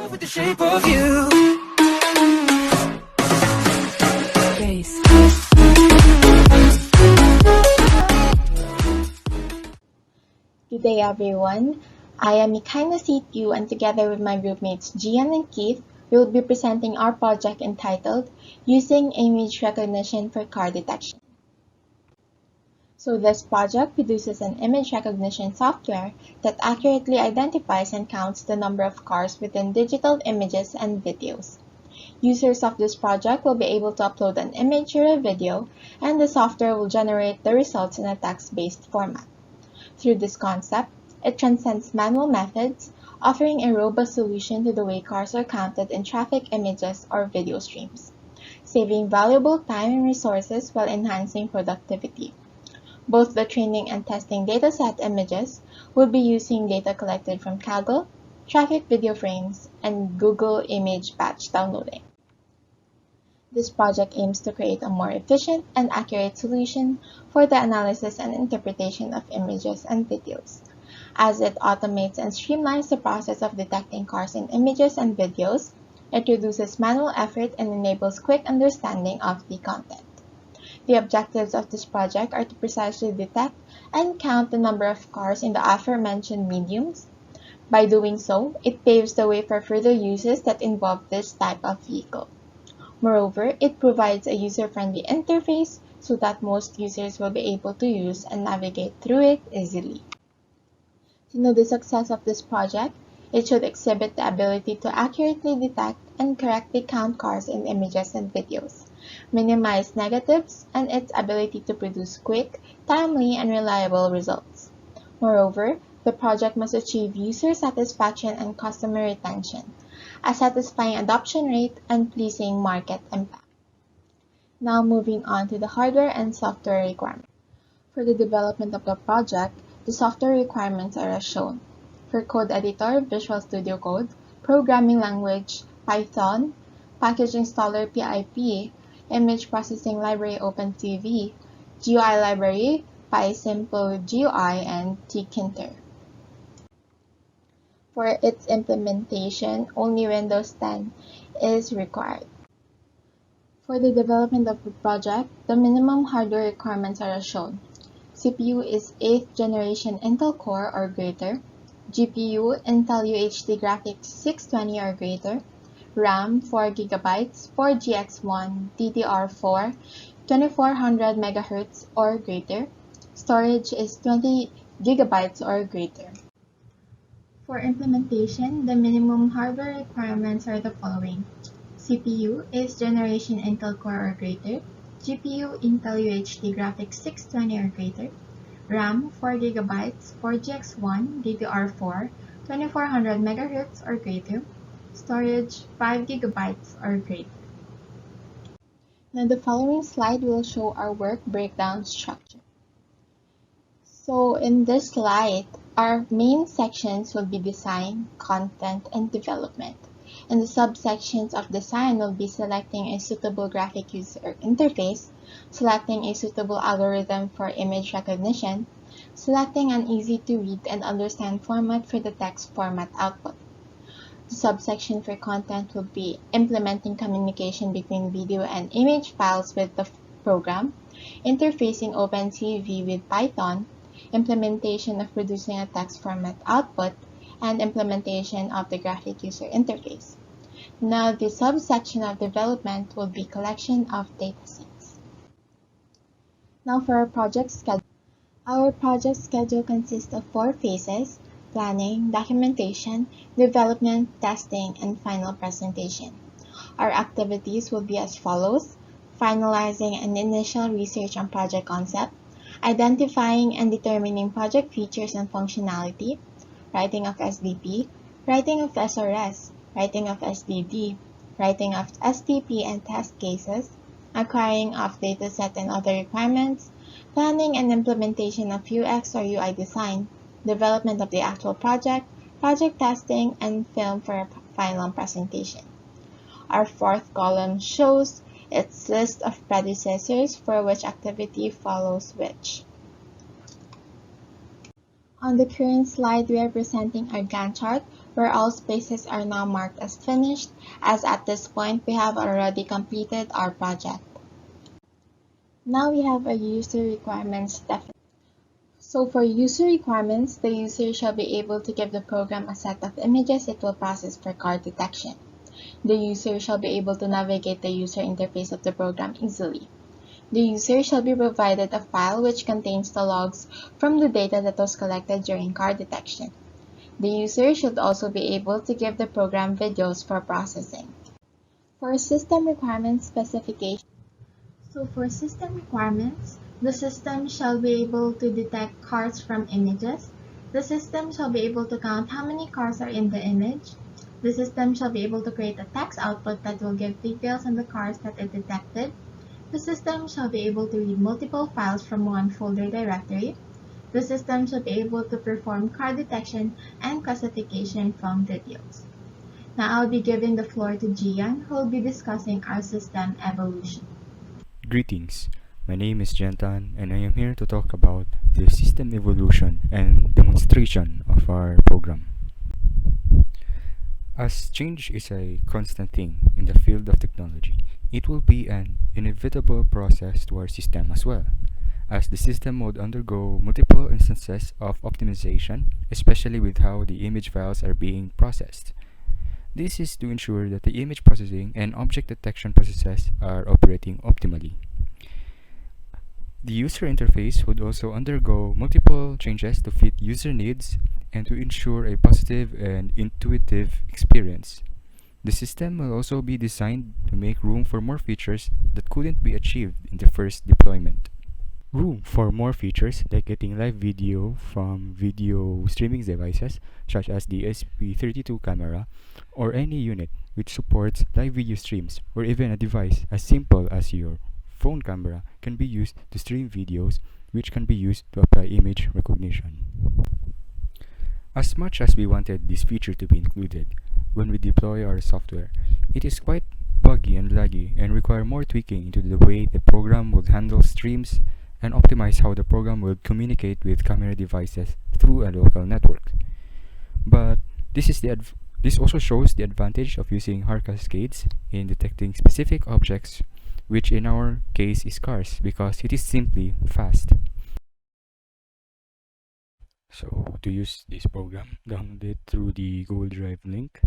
with the shape of you. Good day everyone, I am Mikhaina Tiu and together with my groupmates Gian and Keith, we will be presenting our project entitled Using Image Recognition for Car Detection. So this project produces an image recognition software that accurately identifies and counts the number of cars within digital images and videos. Users of this project will be able to upload an image or a video, and the software will generate the results in a text-based format. Through this concept, it transcends manual methods, offering a robust solution to the way cars are counted in traffic images or video streams, saving valuable time and resources while enhancing productivity. Both the training and testing dataset images will be using data collected from Kaggle, traffic video frames, and Google Image Batch downloading. This project aims to create a more efficient and accurate solution for the analysis and interpretation of images and videos, as it automates and streamlines the process of detecting cars in images and videos. It reduces manual effort and enables quick understanding of the content. The objectives of this project are to precisely detect and count the number of cars in the aforementioned mediums. By doing so, it paves the way for further uses that involve this type of vehicle. Moreover, it provides a user-friendly interface so that most users will be able to use and navigate through it easily. To know the success of this project, it should exhibit the ability to accurately detect and correctly count cars in images and videos, minimize negatives, and its ability to produce quick, timely, and reliable results. Moreover, the project must achieve user satisfaction and customer retention, a satisfying adoption rate, and pleasing market impact. Now moving on to the hardware and software requirements. For the development of the project, the software requirements are as shown. For code editor, Visual Studio Code, programming language, Python, package installer PIP, image processing library OpenTV, GUI library, PySimple GUI, and tkinter. For its implementation, only Windows 10 is required. For the development of the project, the minimum hardware requirements are as shown. CPU is 8th generation Intel Core or greater, GPU Intel UHD Graphics 620 or greater, RAM 4GB, 4GX1, DDR4, 2400 MHz or greater, storage is 20GB or greater. For implementation, the minimum hardware requirements are the following. CPU is generation Intel Core or greater, GPU Intel UHD Graphics 620 or greater, RAM 4GB, 4GX1, DDR4, 2400 MHz or greater, storage 5GB or greater. Now the following slide will show our work breakdown structure. So in this slide, our main sections will be design, content, and development. And the subsections of design will be selecting a suitable graphic user interface, selecting a suitable algorithm for image recognition, selecting an easy-to-read and understand format for the text format output. The subsection for content will be implementing communication between video and image files with the program, interfacing OpenTV with Python, implementation of producing a text format output, and implementation of the graphic user interface. Now the subsection of development will be collection of datasets. Now for our project schedule. Our project schedule consists of 4 phases: planning, documentation, development, testing, and final presentation. Our activities will be as follows: finalizing an initial research on project concept, identifying and determining project features and functionality, writing of SDP, writing of SRS, writing of SDD, writing of STP and test cases, acquiring of dataset and other requirements, planning and implementation of UX or UI design, development of the actual project, project testing, and film for a final presentation. Our 4th column shows its list of predecessors for which activity follows which. On the current slide, we are presenting our Gantt chart where all spaces are now marked as finished, as at this point we have already completed our project. Now we have a user requirements definition. So for user requirements, the user shall be able to give the program a set of images it will process for card detection. The user shall be able to navigate the user interface of the program easily. The user shall be provided a file which contains the logs from the data that was collected during card detection. The user should also be able to give the program videos for processing. For system requirements specification, for system requirements, the system shall be able to detect cards from images. The system shall be able to count how many cards are in the image. The system shall be able to create a text output that will give details on the cards that it detected. The system shall be able to read multiple files from one folder directory. The system shall be able to perform card detection and classification from videos. Now I'll be giving the floor to Gian, who will be discussing our system evolution. Greetings, my name is Gian Tan and I am here to talk about the system evolution and demonstration of our program. As change is a constant thing in the field of technology, it will be an inevitable process to our system as well, as the system would undergo multiple instances of optimization, especially with how the image files are being processed. This is to ensure that the image processing and object detection processes are operating optimally. The user interface would also undergo multiple changes to fit user needs and to ensure a positive and intuitive experience. The system will also be designed to make room for more features that couldn't be achieved in the first deployment. Room for more features like getting live video from video streaming devices such as the SP32 camera or any unit which supports live video streams, or even a device as simple as your phone camera can be used to stream videos, which can be used to apply image recognition. As much as we wanted this feature to be included when we deploy our software, it is quite buggy and laggy and require more tweaking into the way the program will handle streams and optimize how the program will communicate with camera devices through a local network. But this also shows the advantage of using hard cascades in detecting specific objects, which in our case is cars because it is simply fast. So to use this program, download it through the Google Drive link,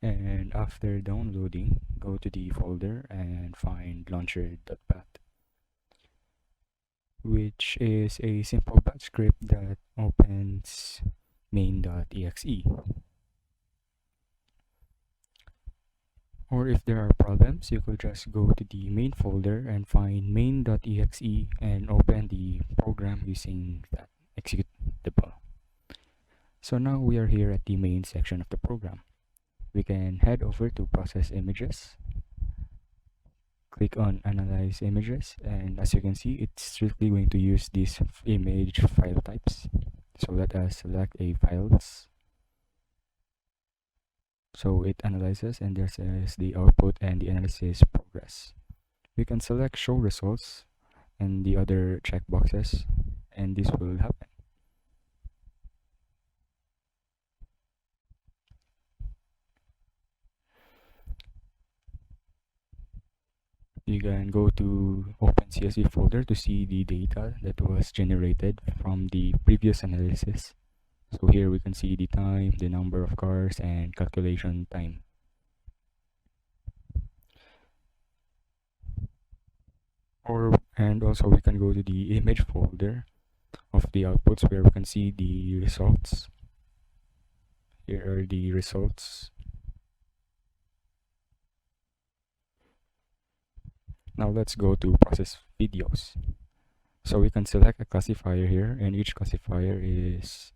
and after downloading, go to the folder and find launcher.bat, which is a simple bat script that opens main.exe. Or if there are problems, you could just go to the main folder and find main.exe and open the program using that executable. So now we are here at the main section of the program. We can head over to process images, click on analyze images, and as you can see, it's strictly going to use these image file types. So let us select a files. So it analyzes and there says the output and the analysis progress. We can select show results and the other checkboxes, and this will happen. You can go to OpenCSV folder to see the data that was generated from the previous analysis. So here we can see the time, the number of cars, and calculation time. And also we can go to the image folder of the outputs where we can see the results. Here are the results. Now let's go to process videos. So we can select a classifier here, and each classifier is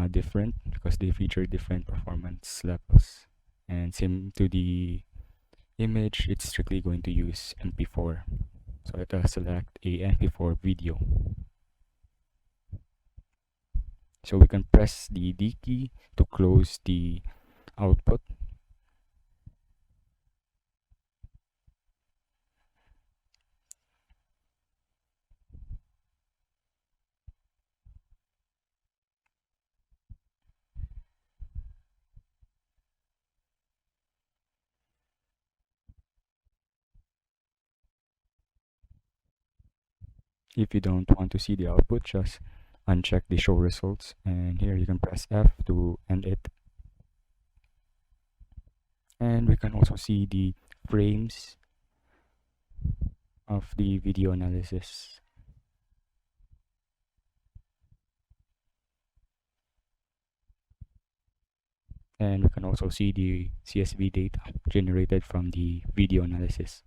different because they feature different performance levels. And same to the image, it's strictly going to use MP4. So let us select a MP4 video. So we can press the D key to close the output. If you don't want to see the output, just uncheck the show results, and here you can press F to end it. And we can also see the frames of the video analysis. And we can also see the CSV data generated from the video analysis.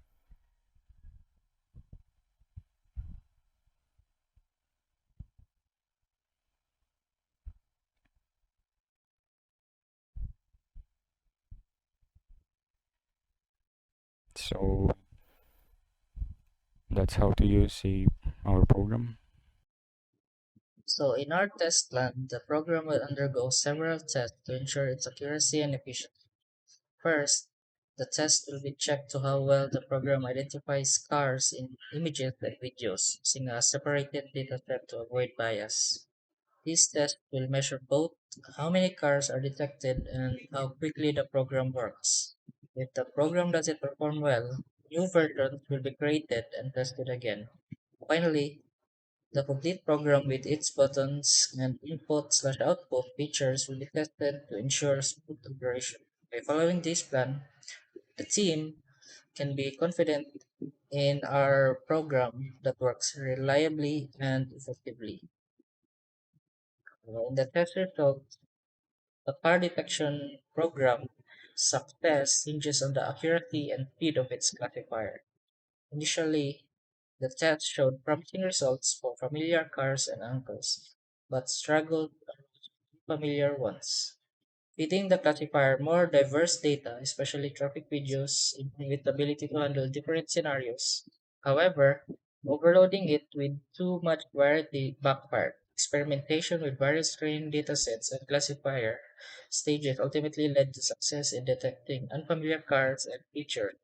So that's how to use our program. So in our test plan, the program will undergo several tests to ensure its accuracy and efficiency. First, the test will be checked to how well the program identifies cars in images and videos using a separated dataset to avoid bias. These tests will measure both how many cars are detected and how quickly the program works. If the program doesn't perform well, new versions will be created and tested again. Finally, the complete program with its buttons and input/output features will be tested to ensure smooth operation. By following this plan, the team can be confident in our program that works reliably and effectively. In the test results, the car detection program success hinges on the accuracy and speed of its classifier. Initially, the test showed promising results for familiar cars and uncles, but struggled with familiar ones. Feeding the classifier more diverse data, especially traffic videos, improved its ability to handle different scenarios. However, overloading it with too much variety backfired. Experimentation with various training datasets and classifier stages ultimately led to success in detecting unfamiliar cars and features.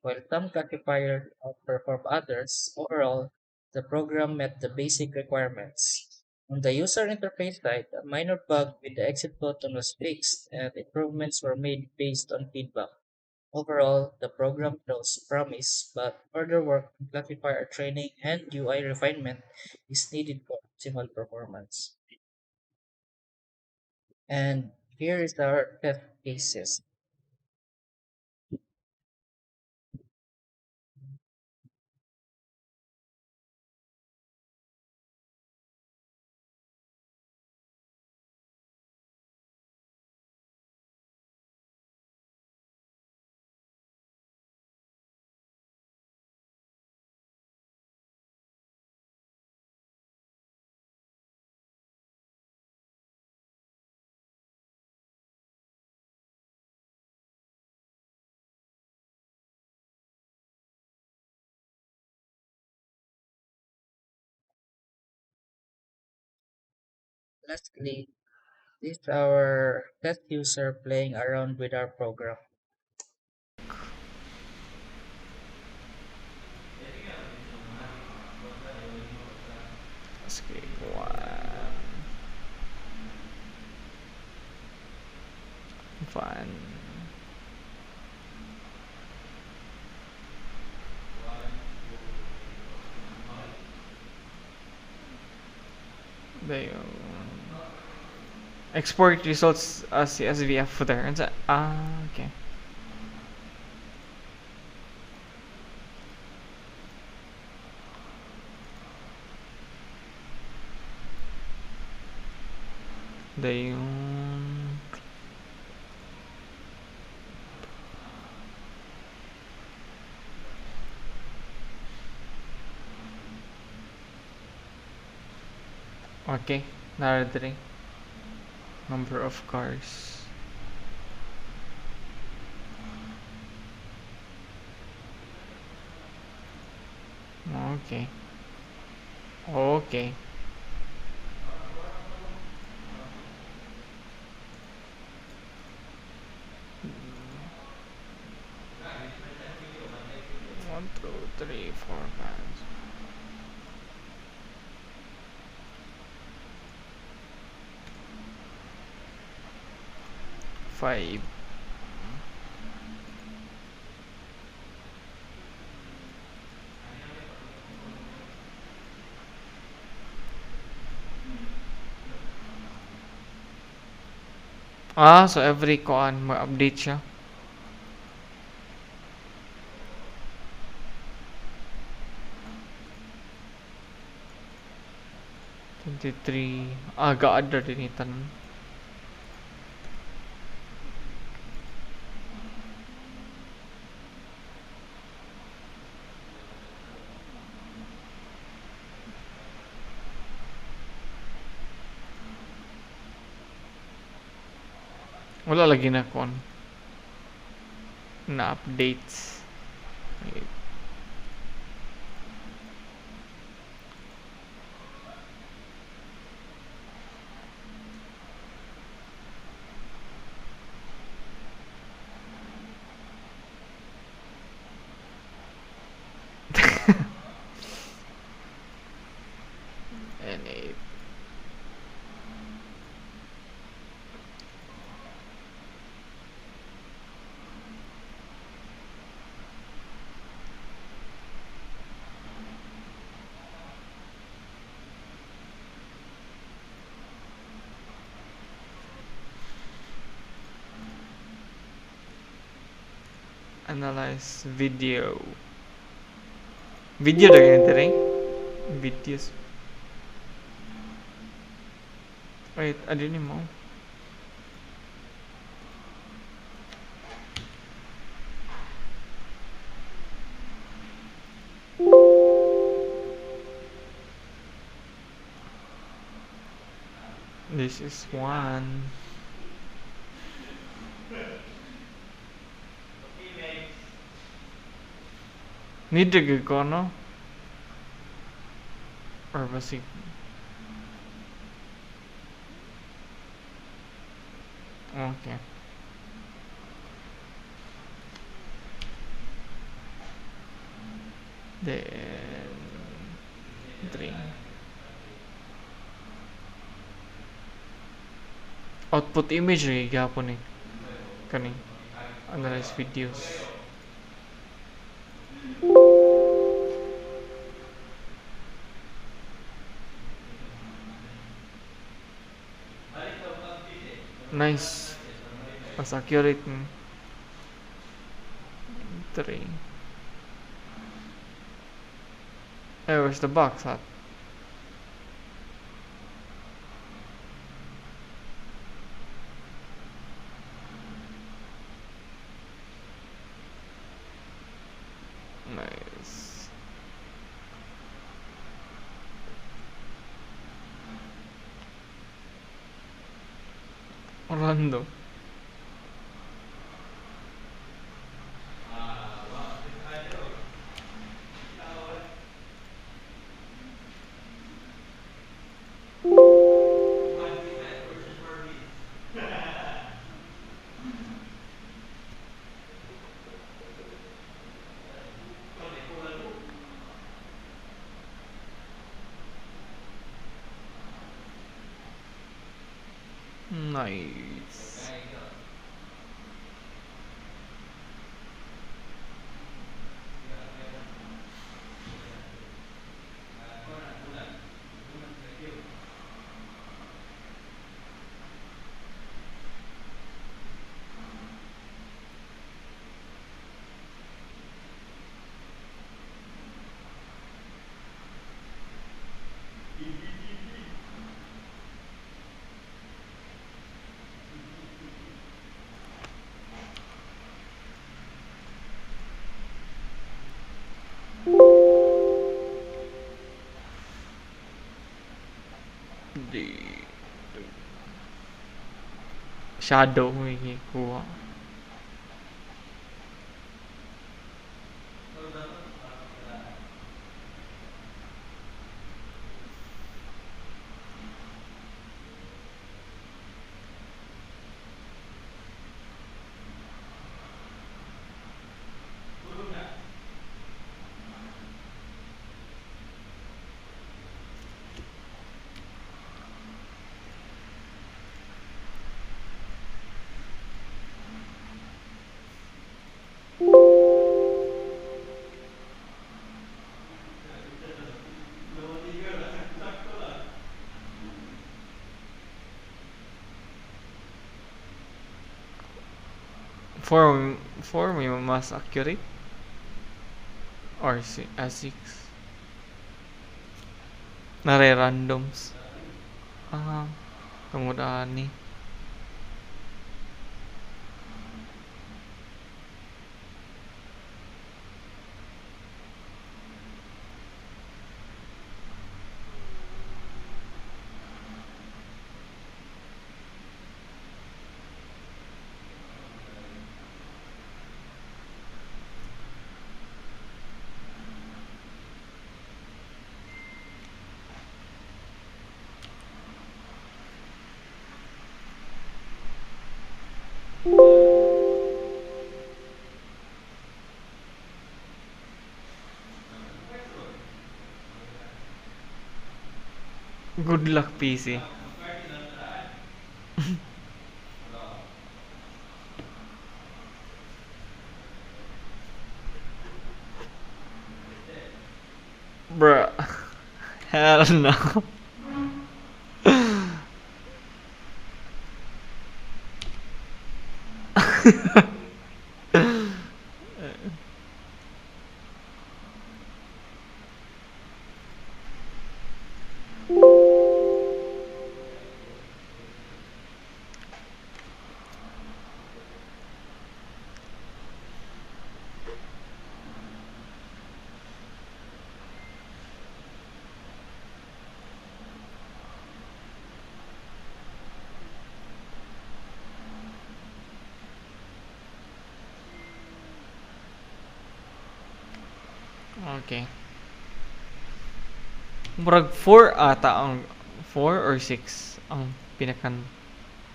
While some classifiers outperform others, overall, the program met the basic requirements. On the user interface side, a minor bug with the exit button was fixed and improvements were made based on feedback. Overall, the program shows promise, but further work on classifier training and UI refinement is needed for optimal performance. And here is our test cases. Lastly, this is our test user playing around with our program. Okay, one, one. They export results as CSV footer. Okay. They okay. Narrate number of cars. Okay. Okay. One, two, three, four, five. So every kuan mag-update siya. 23. Ga-ada din tanan. Wala lagi na kuan na updates. And analyze video. Video na ganyan rin. Videos. Wait, ano ni mo? This is one. Need to go no? Or basic. Okay. Then 3. Output image rin gapon kani analyze videos. Nice. Mas accurate. 3. Hey, where's the box at? Nice. Orlando. Nice. The shadow may kuha. 4 may mas accurate or A6 nare-randoms. Ah, kemudahan nih. Good luck, PC. Bruh. Hell no. Okay. Murag 4 ata ang 4 or 6 ang pinakan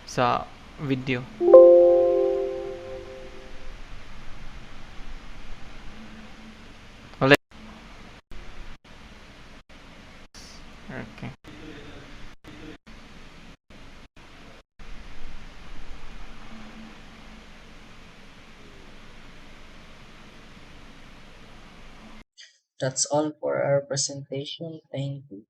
sa video. Wala. Okay. That's all for our presentation. Thank you.